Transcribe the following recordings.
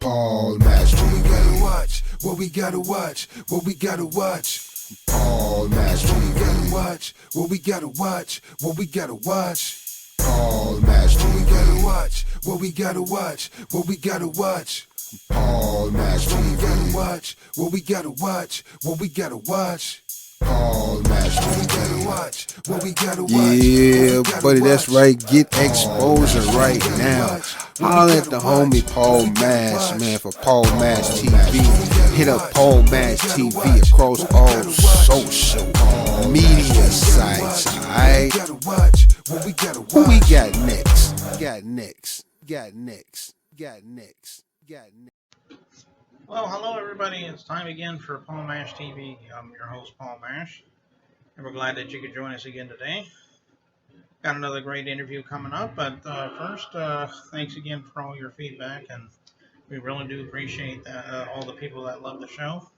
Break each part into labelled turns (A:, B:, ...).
A: Paul Master. What we gotta watch, what we gotta watch, what we gotta watch. Paul Master. What we gotta watch, what we gotta watch, what we gotta watch. Paul Master. What we gotta watch, what we gotta watch, what we gotta watch. Paul Master. What we gotta watch, what we gotta watch, what we gotta watch. Paul Master. What we gotta watch, what we gotta watch. Yeah, buddy, that's right. Get exposure right now. Holler at the homie Paul Mash, man, for Paul Mash TV. Hit up Paul Mash TV across all social media sites, alright? Who we got next? Got next.
B: Well, hello everybody. It's time again for Paul Mash TV. I'm your host, Paul Mash, and we're glad that you could join us again today. Got another great interview coming up, but first, thanks again for all your feedback, and we really do appreciate all the people that love the show.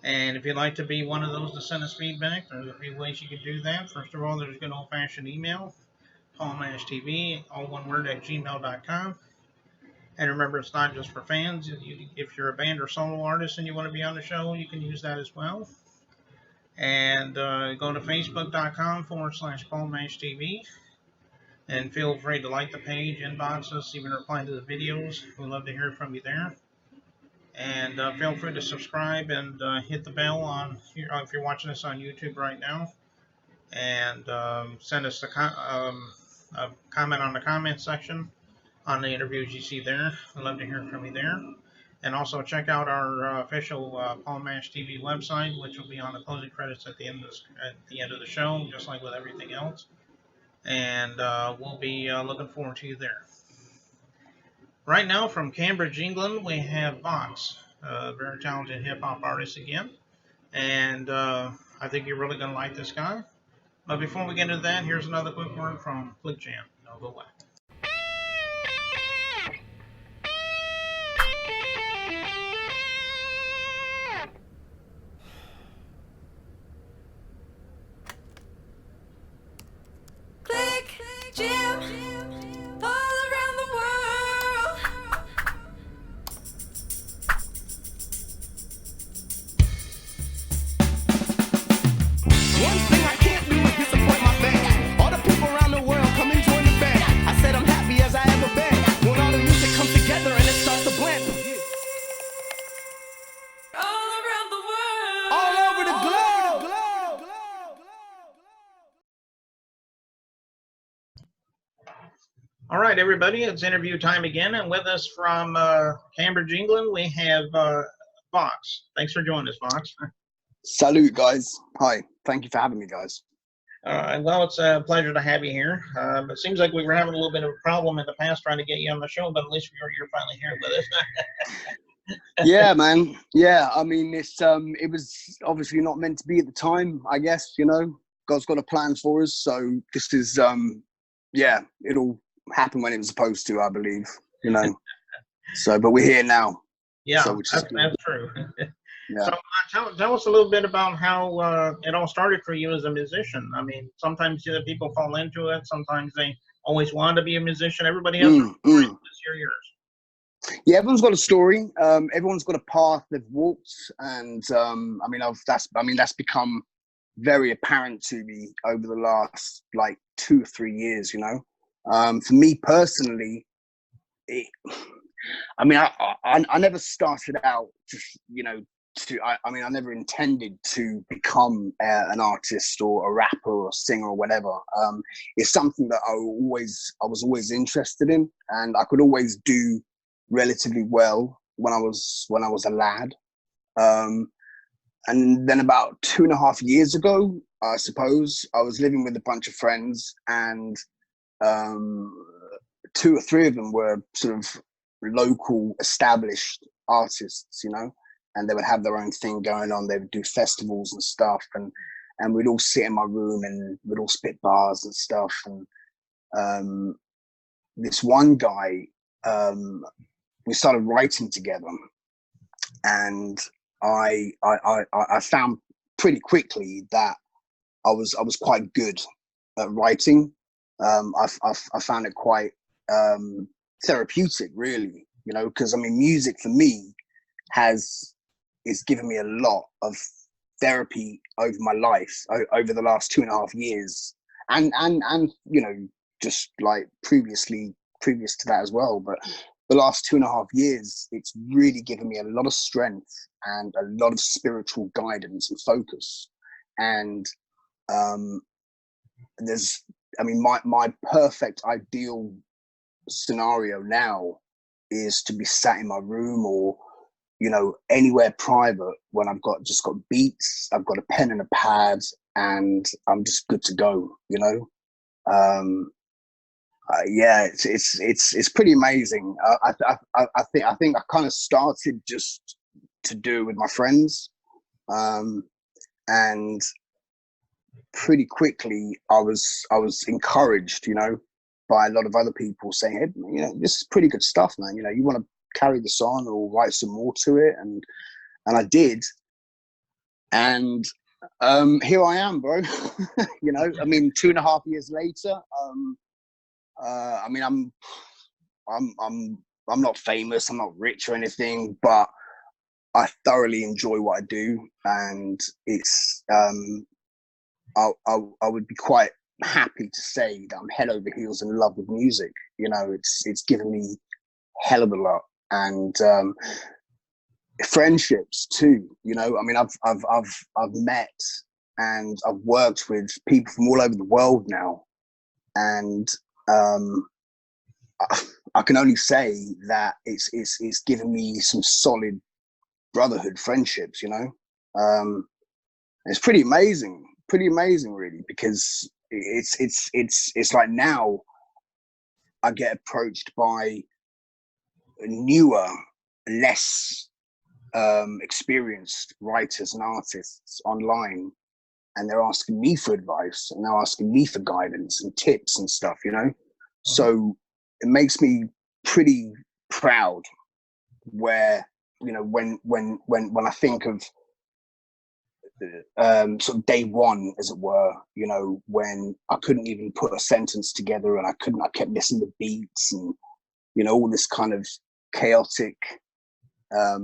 B: And if you'd like to be one of those to send us feedback, there's a few ways you can do that. First of all, there's good old-fashioned email, paulmashtv, all one word, at gmail.com. And remember, it's not just for fans. If you're a band or solo artist and you want to be on the show, you can use that as well. And go to facebook.com/PaulMashTV. And feel free to like the page, inbox us, even reply to the videos. We'd love to hear from you there. And feel free to subscribe and hit the bell on if you're watching this on YouTube right now. And send us a comment on the comment section on the interviews you see there. I'd love to hear from you there. And also check out our official Paul Mash TV website, which will be on the closing credits at the end of the show, just like with everything else. And we'll be looking forward to you there. Right now, from Cambridge, England, we have VOX, a very talented hip-hop artist again. And I think you're really going to like this guy. But before we get into that, here's another quick word from Flick Jam. No, go away.
C: Jam all around the world.
D: One thing I can't do is disappoint my fans. All the people around the world come and join the band. I said I'm happy as I ever been. When all the music comes together and it starts to blend.
C: All around the world.
D: All over the globe.
B: All right, everybody, it's interview time again, and with us from Cambridge, England, we have VOX. Thanks for joining us, VOX.
E: Salute, guys. Hi. Thank you for having me, guys.
B: Well, it's a pleasure to have you here. It seems like we were having a little bit of a problem in the past trying to get you on the show, but at least you're finally here with us.
E: Yeah, man. Yeah, I mean, it was obviously not meant to be at the time, I guess, you know. God's got a plan for us, so this is, yeah, it'll happen when it was supposed to, I believe, you know. So, but we're here now.
B: Yeah,
E: so
B: that's true.
E: Yeah.
B: So tell us a little bit about how it all started for you as a musician. I mean, sometimes people fall into it. Sometimes they always want to be a musician. Everybody has their story. Let's hear yours.
E: Yeah, everyone's got a story. Everyone's got a path they've walked, and that's become very apparent to me over the last like 2 or 3 years. You know, for me personally, I never started out just, you know, I never intended to become an artist or a rapper or a singer or whatever. It's something that I was always interested in, and I could always do relatively well when I was a lad. And then about 2.5 years ago, I suppose, I was living with a bunch of friends, and 2 or 3 of them were sort of local established artists, you know, and they would have their own thing going on. They would do festivals and stuff, and we'd all sit in my room and we'd all spit bars and stuff. And this one guy, we started writing together, and I found pretty quickly that I was quite good at writing. I found it quite therapeutic, really. you know, because I mean, music for me is given me a lot of therapy over my life, over the last 2.5 years, and you know, just like previous to that as well. But the last 2.5 years, it's really given me a lot of strength and a lot of spiritual guidance and focus. And there's, I mean, my perfect ideal scenario now is to be sat in my room or, you know, anywhere private when I've just got beats, I've got a pen and a pad, and I'm just good to go, you know. Yeah, it's pretty amazing. I think I kind of started just to do with my friends, and pretty quickly I was encouraged, you know, by a lot of other people saying, hey, you know, this is pretty good stuff, man. You know, you want to carry this on or write some more to it, and I did, and here I am, bro. You know, I mean, 2.5 years later, I mean, I'm not famous, I'm not rich or anything, but I thoroughly enjoy what I do, and it's I would be quite happy to say that I'm head over heels in love with music. You know, it's given me a hell of a lot, and friendships too. You know, I mean, I've met and I've worked with people from all over the world now, and I can only say that it's given me some solid brotherhood friendships. You know, it's pretty amazing really, because it's like now I get approached by newer, less experienced writers and artists online, and they're asking me for advice and they're asking me for guidance and tips and stuff, you know. So it makes me pretty proud, where, you know, when I think of sort of day one, as it were, you know, when I couldn't even put a sentence together, and I kept missing the beats, and, you know, all this kind of chaotic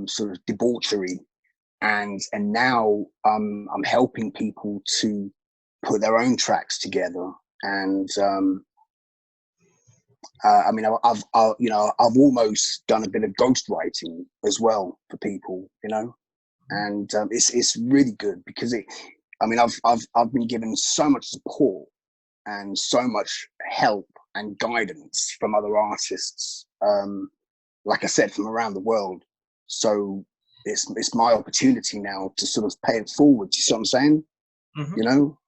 E: sort of debauchery, and now I'm helping people to put their own tracks together, and I mean, you know, I've almost done a bit of ghostwriting as well for people, you know, and it's really good, because I mean, I've been given so much support and so much help and guidance from other artists, like I said, from around the world. So it's my opportunity now to sort of pay it forward. You see what I'm saying?
B: Mm-hmm.
E: You know,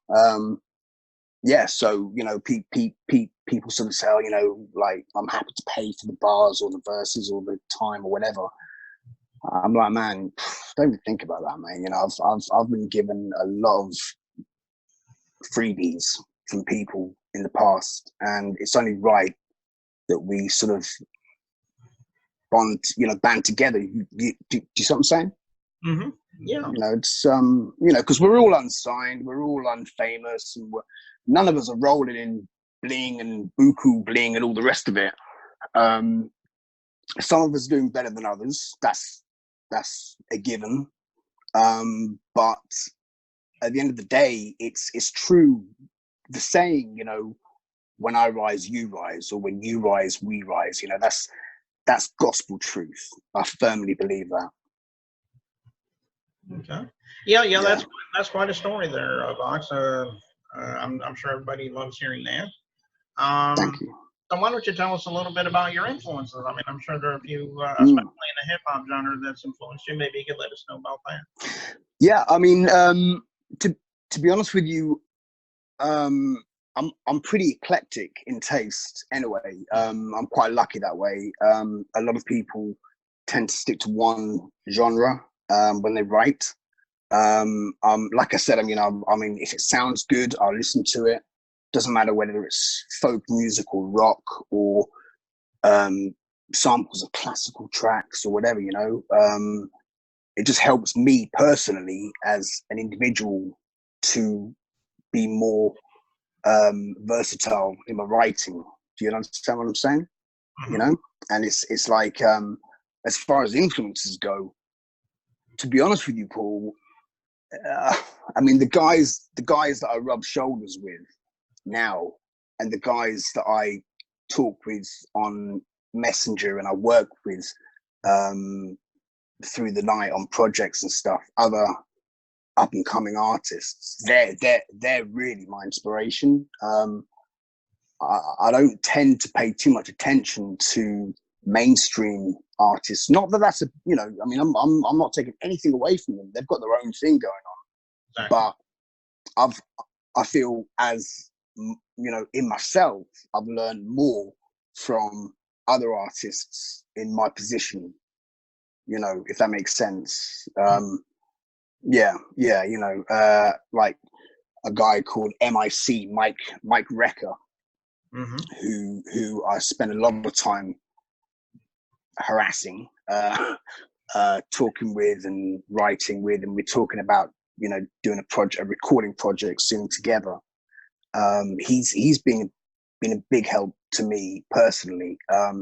E: yeah. So, you know, people sort of say, oh, you know, like, I'm happy to pay for the bars or the verses or the time or whatever. I'm like, man, don't even think about that, man. You know, I've been given a lot of freebies from people in the past, and it's only right that we sort of band together. Do you see what I'm saying?
B: Mm-hmm. Yeah.
E: You know, it's you know, because we're all unsigned, we're all unfamous, and none of us are rolling in bling and buku bling and all the rest of it. Some of us are doing better than others. That's a given. But at the end of the day, it's true, the saying, you know, when I rise, you rise, or when you rise, we rise. You know, that's gospel truth. I firmly believe that.
B: Okay. Yeah,
E: Yeah.
B: That's quite a story there, Vox. I'm sure everybody loves hearing that.
E: Thank you.
B: So why don't you tell us a little bit about your influences? I mean, I'm sure there are a few, especially in the hip hop genre, that's influenced you. Maybe you could let us know about that.
E: Yeah, I mean, to be honest with you, I'm pretty eclectic in taste anyway. I'm quite lucky that way. A lot of people tend to stick to one genre when they write. Like I said, I mean, if it sounds good, I'll listen to it. Doesn't matter whether it's folk music or rock or samples of classical tracks or whatever, you know. It just helps me personally as an individual to be more versatile in my writing. Do you understand what I'm saying? you know. And it's like, as far as influences go, to be honest with you, Paul, I mean, the guys that I rub shoulders with now, and the guys that I talk with on Messenger and I work with through the night on projects and stuff, other up and coming artists, they're really my inspiration. I don't tend to pay too much attention to mainstream artists. Not that that's a, you know, I mean, I'm not taking anything away from them. They've got their own thing going on.
B: Exactly.
E: But I feel as, you know, in myself, I've learned more from other artists in my position, you know, if that makes sense. Yeah, you know, like a guy called MIC, Mike Recker, who I spent a lot of time harassing, talking with and writing with, and we're talking about, you know, doing a recording project soon together. He's been a big help to me personally. A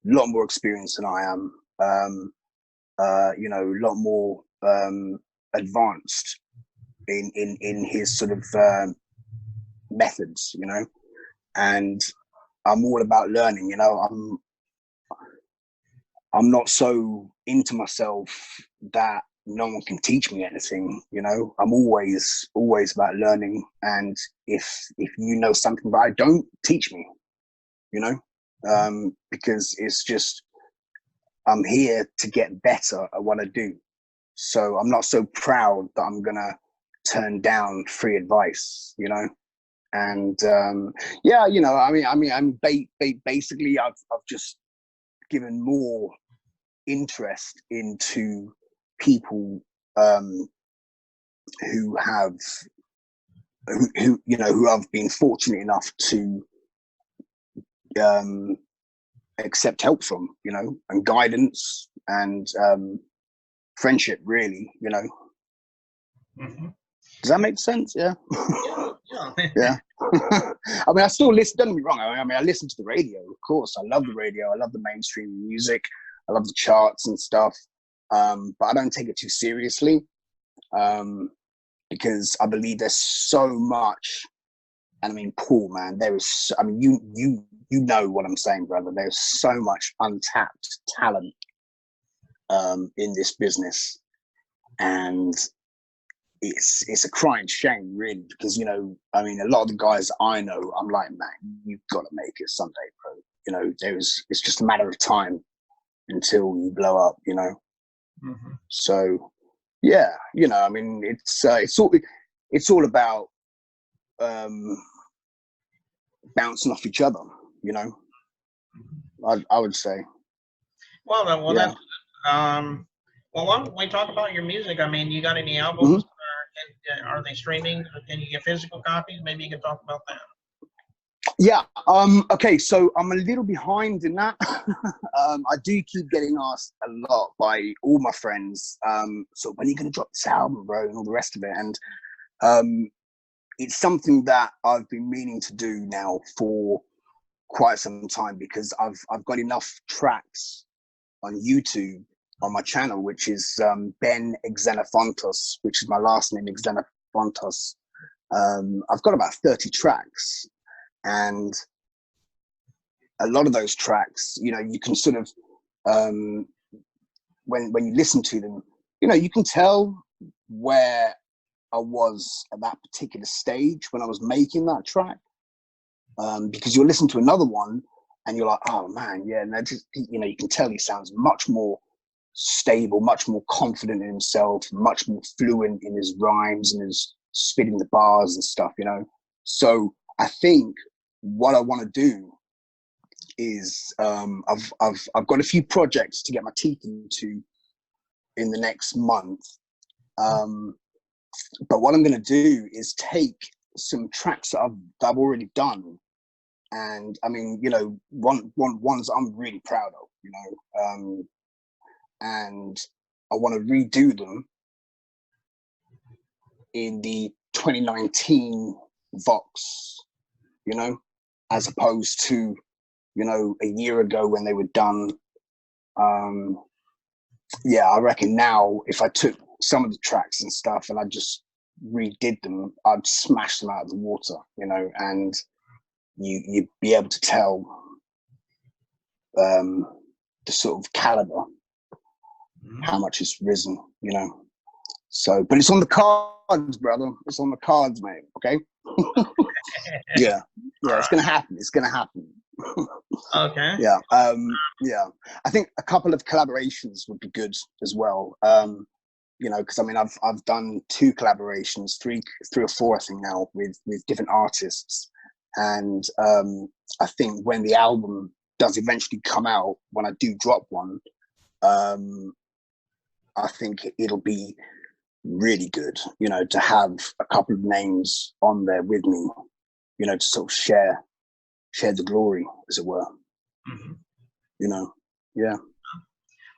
E: lot more experience than I am. You know, a lot more advanced in his sort of methods, you know. And I'm all about learning, you know. I'm not so into myself that no one can teach me anything, you know. I'm always about learning, and if you know something but I don't, teach me, you know, because it's just, I'm here to get better at what I do. So I'm not so proud that I'm gonna turn down free advice, you know. And yeah, you know, basically I've just given more interest into people who have who you know, who I've been fortunate enough to accept help from, you know, and guidance and friendship, really, you know. Does that make sense? Yeah. Yeah. I mean, I still listen, don't get me wrong, I mean, I listen to the radio, of course. I love the radio, I love the mainstream music, I love the charts and stuff, but I don't take it too seriously, because I believe there's so much. And I mean, Paul, man, there is, I mean, you know what I'm saying, brother. There's so much untapped talent in this business, and it's a crying shame, really, because, you know, I mean, a lot of the guys I know, I'm like, man, you've got to make it someday, bro. You know, it's just a matter of time until you blow up, you know. So, yeah, you know, I mean, it's all about bouncing off each other, you know. I would say.
B: Well, then, well,
E: Yeah.
B: that's well, why don't we talk about your music? I mean, you got any albums? Are they streaming? Can you get physical copies? Maybe you can talk about that.
E: Yeah. Okay. So I'm a little behind in that. I do keep getting asked a lot by all my friends. So when are you going to drop this album, bro, and all the rest of it? And it's something that I've been meaning to do now for quite some time, because I've got enough tracks on YouTube on my channel, which is Ben Xenophontos, which is my last name, Xenophontos. I've got about 30 tracks, and a lot of those tracks, you know, you can sort of when you listen to them, you know, you can tell where I was at that particular stage when I was making that track, because you'll listen to another one and you're like, oh man, yeah, and just, you know, you can tell he sounds much more stable, much more confident in himself, much more fluent in his rhymes and his spitting the bars and stuff, you know. So I think what I want to do is I've got a few projects to get my teeth into in the next month. But what I'm going to do is take some tracks that I've already done, and I mean, you know, ones I'm really proud of, you know, and I want to redo them in the 2019 VOX, you know, as opposed to you know, a year ago when they were done. Yeah, I reckon now if I took some of the tracks and stuff and I just redid them, I'd smash them out of the water, you know, and you'd be able to tell the sort of caliber, how much it's risen, you know. So, but it's on the cards, brother. It's on the cards, mate. Okay. Yeah, it's gonna happen. It's gonna happen.
B: Okay.
E: Yeah. Yeah. I think a couple of collaborations would be good as well. You know, because I mean, I've done 2 collaborations, three or four, I think now, with different artists, and I think when the album does eventually come out, when I do drop one, I think it'll be really good, you know, to have a couple of names on there with me, you know, to sort of share the glory, as it were. You know, yeah.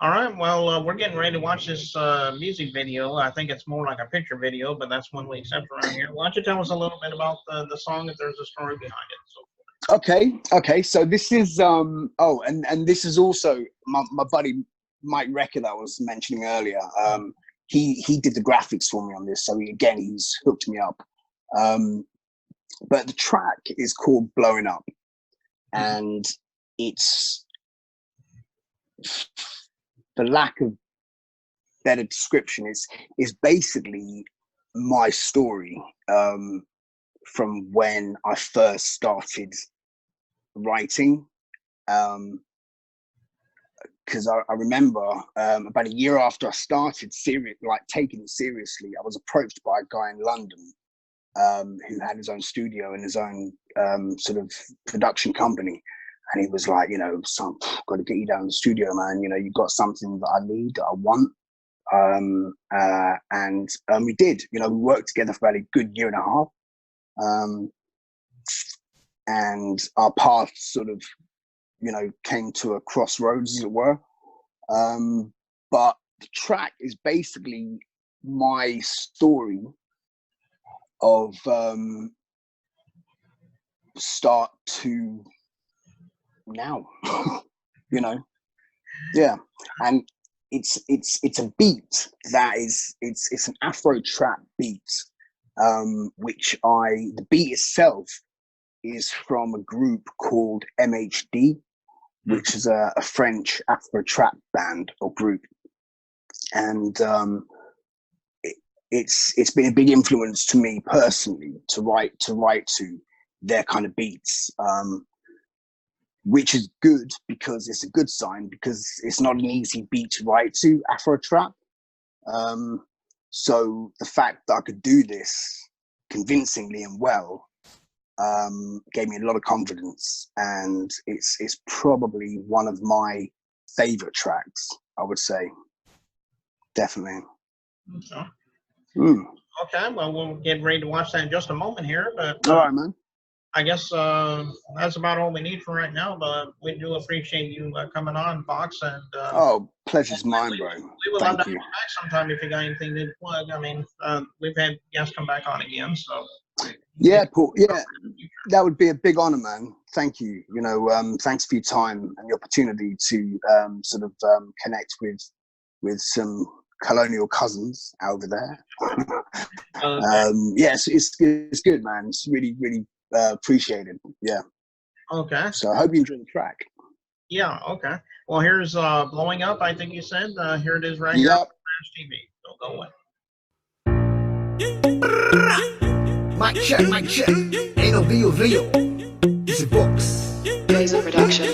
B: All right. Well, we're getting ready to watch this music video. I think it's more like a picture video, but that's one we accept around here. Why don't you tell us a little bit about the song, if there's a story behind it? So.
E: Okay. So this is and this is also my buddy Mike Recker that I was mentioning earlier. He did the graphics for me on this, so he's hooked me up. But the track is called "Blowing Up," and it's, for lack of better description, is basically my story from when I first started writing. Because I remember about a year after I started taking it seriously, I was approached by a guy in London who had his own studio and his own sort of production company. And he was like, you know, son, got to get you down in the studio, man. You know, you've got something that I need, that I want. And we did, you know, we worked together for about a good year and a half. And our paths sort of, you know, came to a crossroads, as it were. But the track is basically my story of start to now. You know, yeah. And it's a beat that is it's an Afro trap beat, which the beat itself is from a group called MHD, which is a French Afro trap band or group, and it's been a big influence to me personally to write to their kind of beats, which is good because it's a good sign, because it's not an easy beat to write to, Afro trap. So the fact that I could do this convincingly and well gave me a lot of confidence, and it's probably one of my favorite tracks, I would say. Definitely.
B: Okay. Okay, well, we'll get ready to watch that in just a moment here, but
E: all right, man.
B: I guess that's about all we need for right now, but we do appreciate you coming on, VOX, and
E: pleasure's mine, bro.
B: We would love to have you back sometime if you got anything to plug. I mean, we've had guests come back on again, so
E: yeah, Paul, yeah, that would be a big honor, man. Thank you. You know, thanks for your time and the opportunity to sort of connect with some colonial cousins over there. Yes, it's good, man. It's really appreciated. Yeah.
B: Okay.
E: So I hope you enjoy the track.
B: Yeah. Okay. Well, here's "Blowing Up," I think you said. Here it is right here on Flash TV. So go away.
F: Mic check. Ain't no VO. This is VOX.
C: Laser production.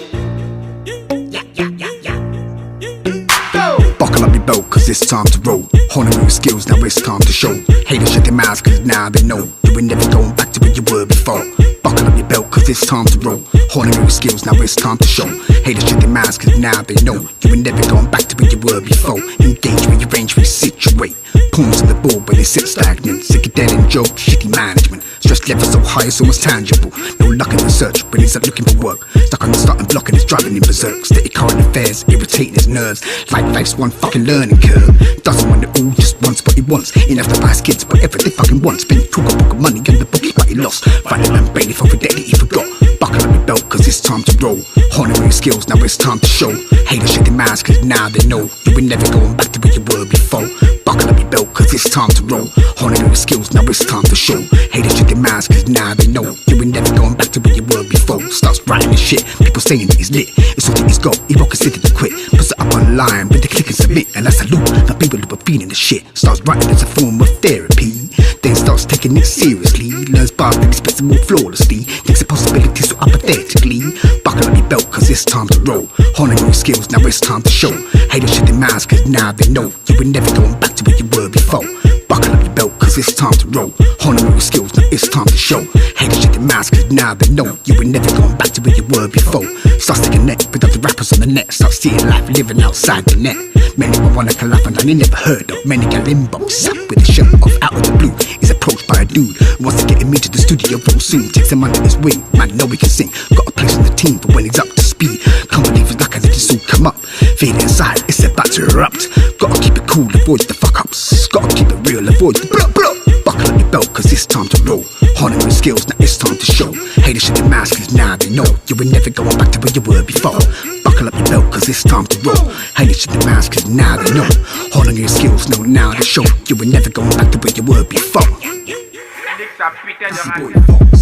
F: Buckle up your belt, cause it's time to roll. Honing your skills, now it's time to show. Haters shut their mouths, cause now they know you ain't never going back to where you were before. Buckle up your belt, cause it's time to roll. Honing your skills, now it's time to show. Haters shut their mouths, cause now they know you ain't never going back to where you were before. Engage, rearrange, resituate. Pawns on the board, but they sit stagnant. Sick of dead and joke, shitty management. Stress level so high it's almost tangible. No luck in the search when he's out looking for work. Stuck on the starting block and it's driving him berserk. Steady current affairs, irritating his nerves. Like life's one fucking learning curve. Doesn't want it all, just wants what he wants. Enough to buy his kids whatever they fucking want. Spend talk a book of money and the book is what he lost. Find a man bailiff for a day that he forgot. Buckle up your belt cause it's time to roll. Honoring your skills, now it's time to show. Haters shake their mouths cause now they know you ain't never going back to where you were before. Buckle up your belt cause it's time to roll. Honoring your skills, now it's time to show. Haters shake their mouths cause now they know you ain't never going back to where you were before. Starts writing this shit, people saying that he's lit. It's all that he's got, he won't consider to quit. Puts it up online with the click and submit. And that's a loop, now people who are feeling the shit. Starts writing as a form of therapy. Then starts taking it seriously. Learns bars that express them more flawlessly. Thinks the possibilities so apathetically. Buckle up your belt cause it's time to roll. Honing your skills, now it's time to show. Haters shut their mouths cause now they know you ain't never going back to where you were before. Buckle up your belt cause it's time to roll. Honing your skills, now it's time to show. Haters shut their mouths cause now they know you ain't never going back to where you were before. Starts to connect with other rappers on the net. Starts seeing life living outside the net. Many will wanna collab and they never heard of. Many got inbox up with a show off out of the blue. He's approached by a dude who wants to get him into the studio real soon. Takes him under his wing, man know he can sing. Got a place on the team for when he's up to speed. Can't believe his luck and let this all come up. Feel inside, it's about to erupt. Gotta keep it cool, avoid the fuck ups. Gotta keep it real, avoid the blah blah. Buckle up your belt cause it's time to roll. Honing your skills, now it's time to show. Haters shut their mouths cause now they know you ain't never going back to where you were before. Buckle up your belt cause it's time to roll. Haters shut their mouths cause now they know. Honing your skills, know now to show you ain't never going back to where you were before.
G: Dès que ça pétait de
F: It's your
G: rage.
F: boy VOX.